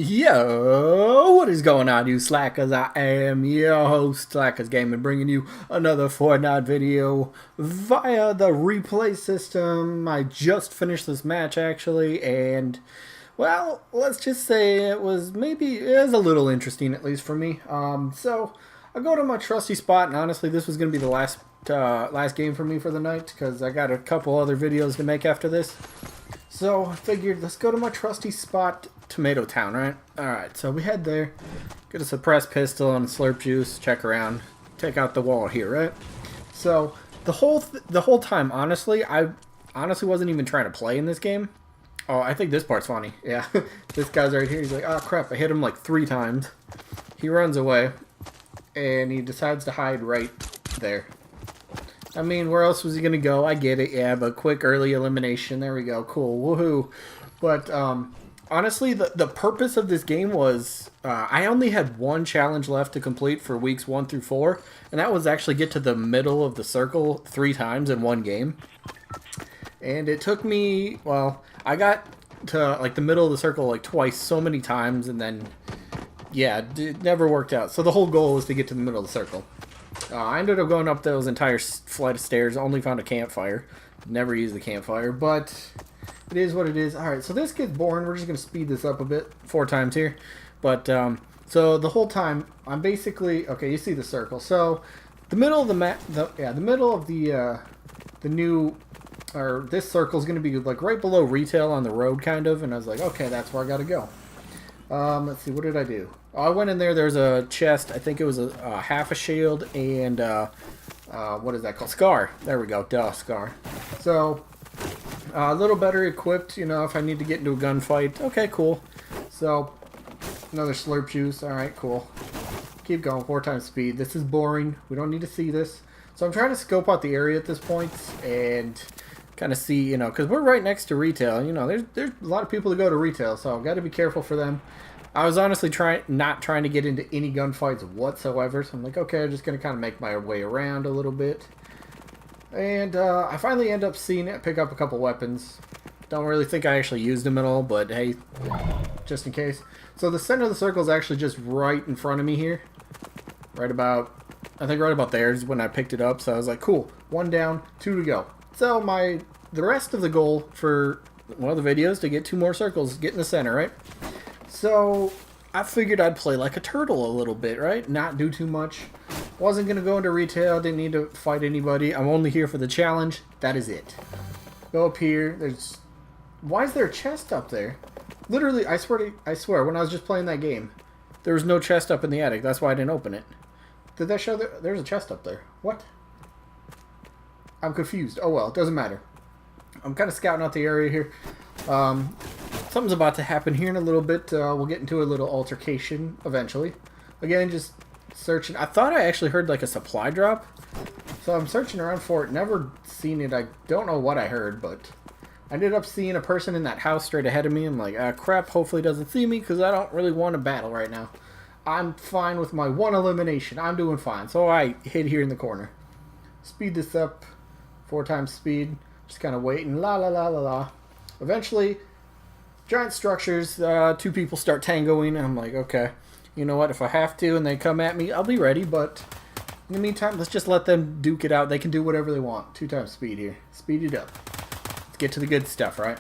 Yo, what is going on, you slackers? I am your host, Slackerz Gaming, bringing you another Fortnite video via the replay system. I just finished this match, actually, and, well, let's just say it was a little interesting, at least for me. So, I go to my trusty spot, and honestly, this was going to be the last game for me for the night, because I got a couple other videos to make after this. So I figured, let's go to my trusty spot, Tomato Town, right? Alright, so we head there, get a suppressed pistol and slurp juice, check around, take out the wall here, right? So the whole time, honestly, I wasn't even trying to play in this game. Oh, I think this part's funny. Yeah, this guy's right here. He's like, oh crap, I hit him like 3 times. He runs away, and he decides to hide right there. I mean, where else was he going to go? I get it, yeah, but quick early elimination. There we go. Cool. Woohoo. But, honestly, the purpose of this game was, I only had one challenge left to complete for weeks 1 through 4, and that was actually get to the middle of the circle 3 times in one game. And it took me, well, I got to, like, the middle of the circle, like, twice so many times, and then, yeah, it never worked out. So the whole goal was to get to the middle of the circle. I ended up going up those entire flight of stairs, only found a campfire. Never used the campfire, but it is what it is. Alright, so this gets boring. We're just going to speed this up a bit, 4 times here. But, so the whole time, I'm basically, okay, you see the circle. So, the middle of the map, the middle of the new, or this circle is going to be like right below retail on the road, kind of. And I was like, okay, that's where I got to go. Let's see, what did I do? Oh, I went in there, there's a chest, I think it was a half a shield, and, what is that called? Scar. There we go, duh, Scar. So, a little better equipped, you know, if I need to get into a gunfight. Okay, cool. So, another slurp juice, alright, cool. Keep going, 4 times speed. This is boring, we don't need to see this. So I'm trying to scope out the area at this point, and kind of see, you know, because we're right next to retail, you know, there's a lot of people that go to retail, so I've got to be careful for them. I was honestly not trying to get into any gunfights whatsoever, so I'm like, okay, I'm just going to kind of make my way around a little bit. And I finally end up seeing it, pick up a couple weapons. Don't really think I actually used them at all, but hey, just in case. So the center of the circle is actually just right in front of me here. Right about, I think right about there is when I picked it up, so I was like, cool, 1 down, 2 to go. So the rest of the goal for one of the videos to get 2 more circles, get in the center, right? So I figured I'd play like a turtle a little bit, right? Not do too much. Wasn't going to go into retail, didn't need to fight anybody. I'm only here for the challenge. That is it. Go up here. Why is there a chest up there? Literally, I swear, when I was just playing that game, there was no chest up in the attic. That's why I didn't open it. Did that show there's a chest up there? What? I'm confused. Oh well, it doesn't matter. I'm kind of scouting out the area here. Something's about to happen here in a little bit. We'll get into a little altercation eventually. Again, just searching. I thought I actually heard like a supply drop. So I'm searching around for it. Never seen it. I don't know what I heard, but I ended up seeing a person in that house straight ahead of me. I'm like, ah, crap, hopefully he doesn't see me because I don't really want to battle right now. I'm fine with my 1 elimination. I'm doing fine. So I hid here in the corner. Speed this up. 4 times speed. Just kind of waiting. La la la la la. Eventually, giant structures, 2 people start tangoing, and I'm like, okay, you know what, if I have to and they come at me, I'll be ready, but in the meantime, let's just let them duke it out. They can do whatever they want. 2 times speed here. Speed it up. Let's get to the good stuff, right?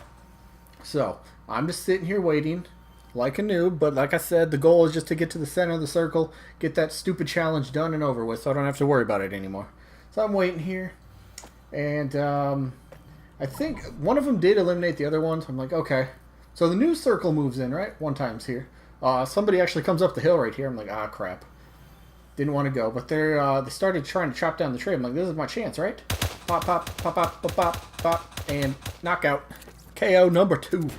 So, I'm just sitting here waiting, like a noob, but like I said, the goal is just to get to the center of the circle, get that stupid challenge done and over with, so I don't have to worry about it anymore. So I'm waiting here, and, I think one of them did eliminate the other ones. I'm like, okay. So the new circle moves in, right? 1 times here. Somebody actually comes up the hill right here. I'm like, ah, crap. Didn't want to go. But they started trying to chop down the tree. I'm like, this is my chance, right? Pop, pop, pop, pop, pop, pop, pop. And knockout. KO number 2.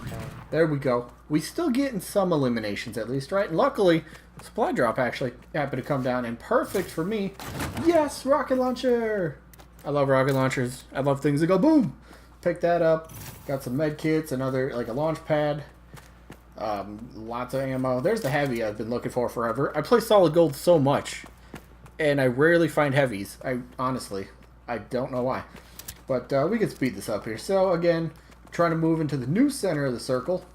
There we go. We still getting some eliminations at least, right? And luckily, supply drop actually happened to come down. And perfect for me. Yes, rocket launcher. I love rocket launchers. I love things that go boom. Pick that up. Got some med kits, another, like a launch pad. Lots of ammo. There's the heavy I've been looking for forever. I play solid gold so much, and I rarely find heavies. Honestly, I don't know why. But we can speed this up here. So again, trying to move into the new center of the circle.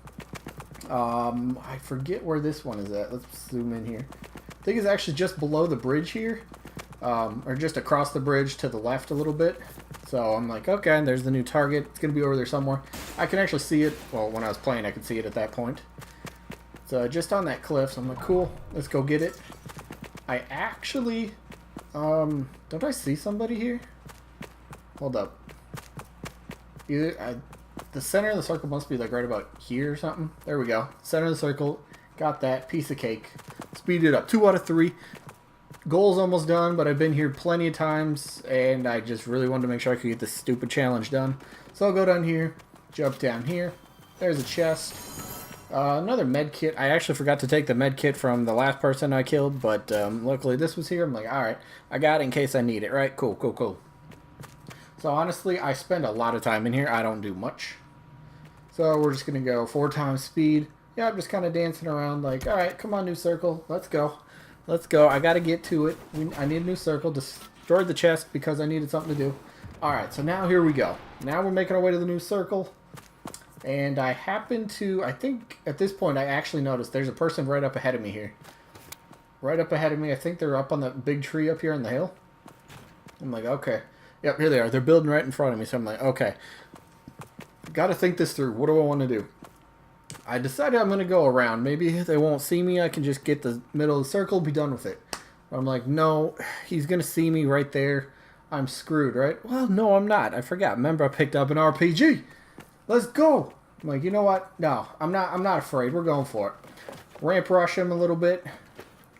I forget where this one is at. Let's zoom in here. I think it's actually just below the bridge here. Or just across the bridge to the left a little bit. So I'm like, okay, there's the new target. It's going to be over there somewhere. I can actually see it. Well, when I was playing, I could see it at that point. So just on that cliff. So I'm like, cool, let's go get it. I actually, don't I see somebody here? Hold up. The center of the circle must be like right about here or something. There we go. Center of the circle. Got that. Piece of cake. Speed it up. 2 out of 3. Goal's almost done, but I've been here plenty of times, and I just really wanted to make sure I could get this stupid challenge done. So I'll go down here, jump down here. There's a chest. Another med kit. I actually forgot to take the med kit from the last person I killed, but luckily this was here. I'm like, alright, I got it in case I need it, right? Cool, cool, cool. So honestly, I spend a lot of time in here. I don't do much. So we're just going to go 4 times speed. Yeah, I'm just kind of dancing around like, alright, come on, new circle. Let's go. Let's go. I got to get to it. I need a new circle. Destroyed the chest because I needed something to do. Alright, so now here we go. Now we're making our way to the new circle. And I happen to, I think at this point I actually noticed there's a person right up ahead of me here. Right up ahead of me. I think they're up on the big tree up here on the hill. I'm like, okay. Yep, here they are. They're building right in front of me. So I'm like, okay. Got to think this through. What do I want to do? I decided I'm going to go around. Maybe they won't see me. I can just get the middle of the circle, be done with it. But I'm like, no, he's going to see me right there. I'm screwed, right? Well, no, I'm not. I forgot. Remember, I picked up an RPG. Let's go. I'm like, you know what? No, I'm not afraid. We're going for it. Ramp rush him a little bit.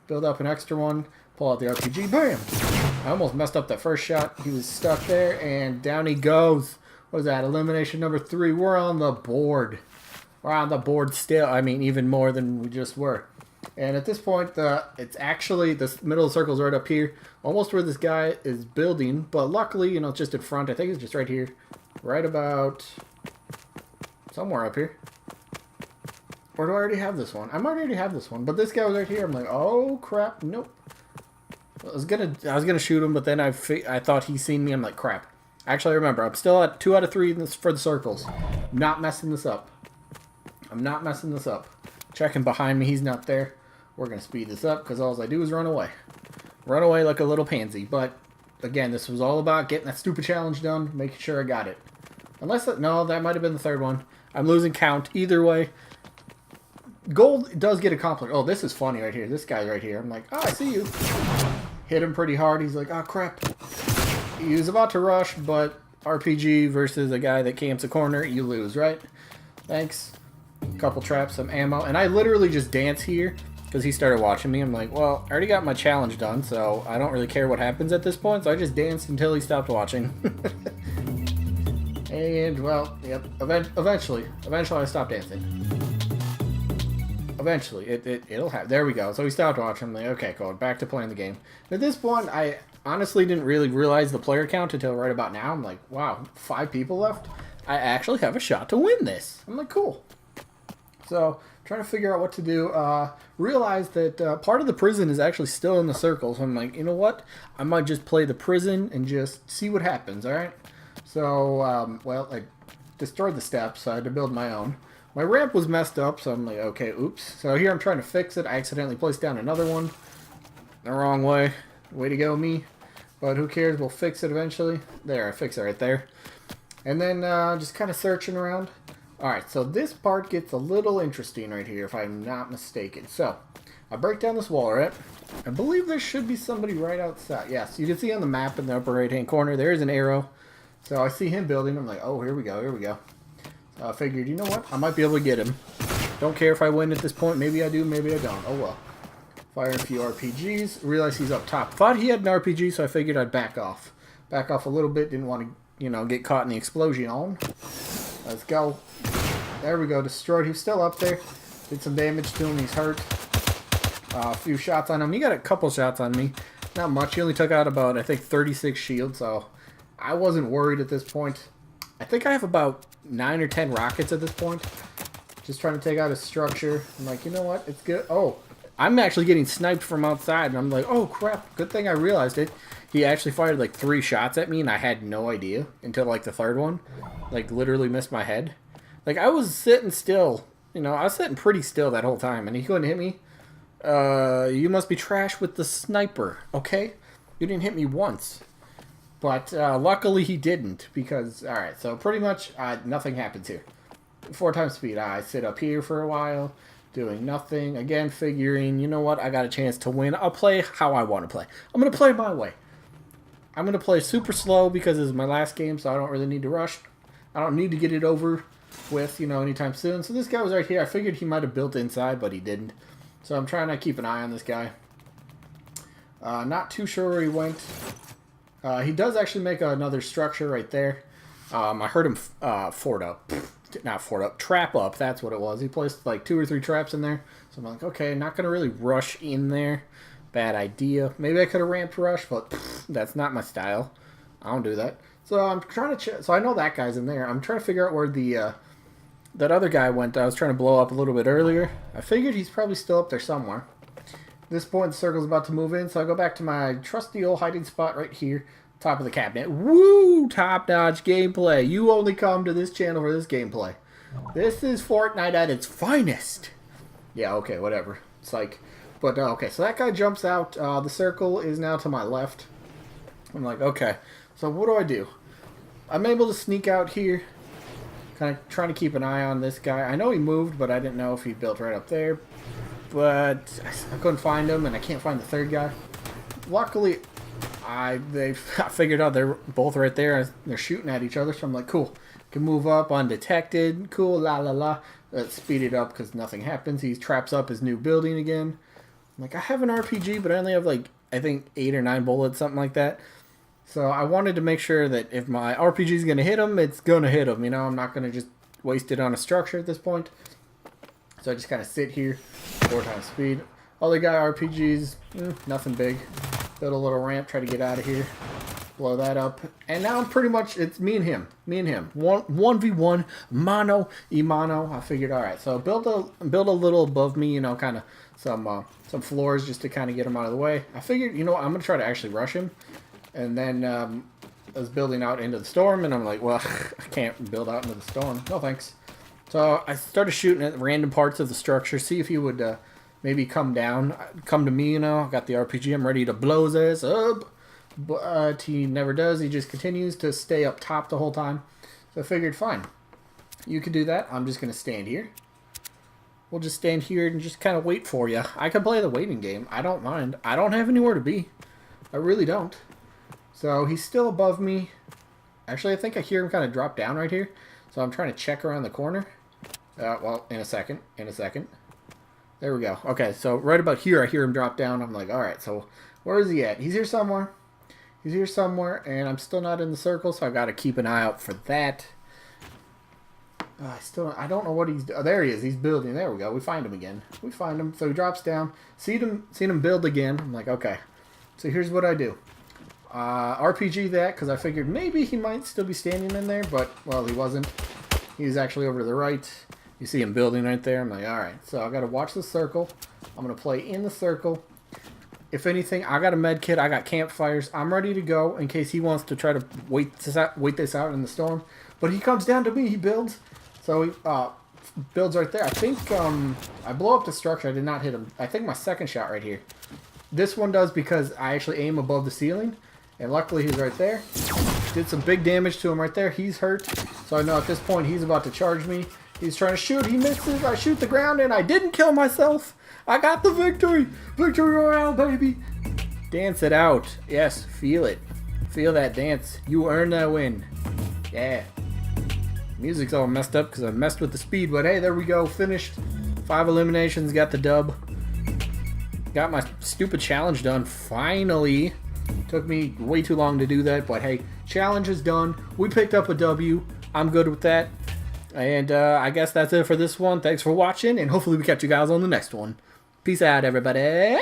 Build up an extra one. Pull out the RPG. Bam! I almost messed up that first shot. He was stuck there, and down he goes. What is that? Elimination number 3. We're on the board. We're on the board still. I mean, even more than we just were. And at this point, it's actually, the middle of the circle is right up here. Almost where this guy is building. But luckily, you know, it's just in front. I think it's just right here. Right about somewhere up here. Or do I already have this one? I might already have this one. But this guy was right here. I'm like, oh, crap. Nope. I was gonna shoot him, but then I thought he seen me. I'm like, crap. Actually, remember, I'm still at 2 out of 3 for the circles. Not messing this up. I'm not messing this up. Checking behind me, he's not there. We're gonna speed this up because all I do is run away. Run away like a little pansy. But again, this was all about getting that stupid challenge done, making sure I got it. Unless no, that might have been the third one. I'm losing count. Either way, gold does get accomplished. Oh, this is funny right here. This guy right here. I'm like, oh, I see you. Hit him pretty hard. He's like, oh, crap. He was about to rush, but RPG versus a guy that camps a corner, you lose, right? Thanks. Couple traps, some ammo. And I literally just dance here because he started watching me. I'm like, well, I already got my challenge done, so I don't really care what happens at this point. So I just danced until he stopped watching. And, well, yep, eventually I stopped dancing. Eventually, it'll happen. There we go. So he stopped watching. I'm like, okay, cool. Back to playing the game. At this point, I honestly didn't really realize the player count until right about now. I'm like, wow, 5 people left? I actually have a shot to win this. I'm like, cool. So, trying to figure out what to do. Realized that part of the prison is actually still in the circle. So I'm like, you know what? I might just play the prison and just see what happens, alright? So, well, I destroyed the steps, so I had to build my own. My ramp was messed up, so I'm like, okay, oops. So here I'm trying to fix it. I accidentally placed down another one. The wrong way. Way to go, me. But who cares? We'll fix it eventually. There, I fixed it right there. And then just kind of searching around. Alright, so this part gets a little interesting right here, if I'm not mistaken. So, I break down this wall, right? I believe there should be somebody right outside. Yes, you can see on the map in the upper right-hand corner, there is an arrow. So I see him building. I'm like, oh, here we go, here we go. So I figured, you know what? I might be able to get him. Don't care if I win at this point. Maybe I do, maybe I don't. Oh, well. Fire a few RPGs. Realized he's up top. Thought he had an RPG, so I figured I'd back off. Back off a little bit. Didn't want to, you know, get caught in the explosion. Let's go. There we go. Destroyed. He's still up there. Did some damage to him. He's hurt. A few shots on him. He got a couple shots on me. Not much. He only took out about, I think, 36 shields, so I wasn't worried at this point. I think I have about 9 or 10 rockets at this point. Just trying to take out his structure. I'm like, you know what? It's good. Oh, I'm actually getting sniped from outside, and I'm like, oh, crap. Good thing I realized it. He actually fired, like, 3 shots at me, and I had no idea until, like, the third one. Like, literally missed my head. Like, I was sitting still you know, I was sitting pretty still that whole time, and he couldn't hit me. You must be trash with the sniper, okay? You didn't hit me once. But luckily he didn't, because, alright, so pretty much nothing happens here. 4 times speed. I sit up here for a while, doing nothing. Again, figuring, you know what, I got a chance to win. I'll play how I want to play. I'm going to play my way. I'm going to play super slow because this is my last game, so I don't really need to rush. I don't need to get it over with, you know, anytime soon. So this guy was right here. I figured he might have built inside, but he didn't. So I'm trying to keep an eye on this guy. Not too sure where he went. He does actually make another structure right there. I heard him trap up. That's what it was. He placed like 2 or 3 traps in there. So I'm like, okay, not going to really rush in there. Bad idea. Maybe I could have ramped rush, but that's not my style. I don't do that. So I'm trying to so I know that guy's in there. I'm trying to figure out where the that other guy went. I was trying to blow up a little bit earlier. I figured he's probably still up there somewhere. At this point, the circle's about to move in, so I go back to my trusty old hiding spot right here, top of the cabinet. Woo! Top-notch gameplay. You only come to this channel for this gameplay. This is Fortnite at its finest. Yeah, okay, whatever. It's like, but okay, so that guy jumps out. The circle is now to my left. I'm like, okay, so what do? I'm able to sneak out here, kind of trying to keep an eye on this guy. I know he moved, but I didn't know if he built right up there. But I couldn't find him, and I can't find the third guy. Luckily, I figured out they're both right there. They're shooting at each other, so I'm like, cool. Can move up undetected. Cool, la la la. Let's speed it up because nothing happens. He traps up his new building again. I'm like, I have an RPG, but I only have like, I think 8 or 9 bullets, something like that. So I wanted to make sure that if my RPG is going to hit him, it's going to hit him. You know, I'm not going to just waste it on a structure at this point. So I just kind of sit here, 4 times speed. Other guy RPGs, nothing big. Build a little ramp, try to get out of here. Blow that up. And now I'm pretty much, it's me and him. 1v1, mano y mano. I figured, alright, so build a little above me, you know, kind of some floors just to kind of get him out of the way. I figured, you know what, I'm going to try to actually rush him. And then I was building out into the storm, and I'm like, well, I can't build out into the storm. No thanks. So I started shooting at random parts of the structure, see if he would maybe come down, come to me, you know. I got the RPG, I'm ready to blow his ass up. But he never does, he just continues to stay up top the whole time. So I figured, fine, you could do that. I'm just going to stand here. We'll just stand here and just kind of wait for you. I can play the waiting game. I don't mind. I don't have anywhere to be. I really don't. So he's still above me. Actually, I think I hear him kind of drop down right here. So I'm trying to check around the corner. Well, in a second. There we go. Okay, so right about here, I hear him drop down. I'm like, alright, so where is he at? He's here somewhere. He's here somewhere, and I'm still not in the circle, so I got to keep an eye out for that. I don't know what he's... Oh, there he is. He's building. There we go. We find him again. We find him. So he drops down. Seen him build again. I'm like, okay. So here's what I do. RPG that, because I figured maybe he might still be standing in there, but, well, he wasn't. He's actually over to the right. You see him building right there. I'm like, alright. So I got to watch the circle. I'm going to play in the circle. If anything, I got a med kit. I got campfires. I'm ready to go in case he wants to try to wait this out in the storm. But he comes down to me. He builds. So he builds right there. I think I blow up the structure. I did not hit him. I think my second shot right here. This one does because I actually aim above the ceiling. And luckily he's right there. Did some big damage to him right there. He's hurt. So I know at this point he's about to charge me. He's trying to shoot. He misses. I shoot the ground and I didn't kill myself. I got the victory. Victory Royale, baby. Dance it out. Yes, feel it. Feel that dance. You earned that win. Yeah. Music's all messed up because I messed with the speed. But hey, there we go. Finished. 5 eliminations. Got the dub. Got my stupid challenge done. Finally. Took me way too long to do that. But hey, challenge is done. We picked up a W. I'm good with that. And I guess that's it for this one. Thanks for watching. And hopefully we catch you guys on the next one. Peace out, everybody.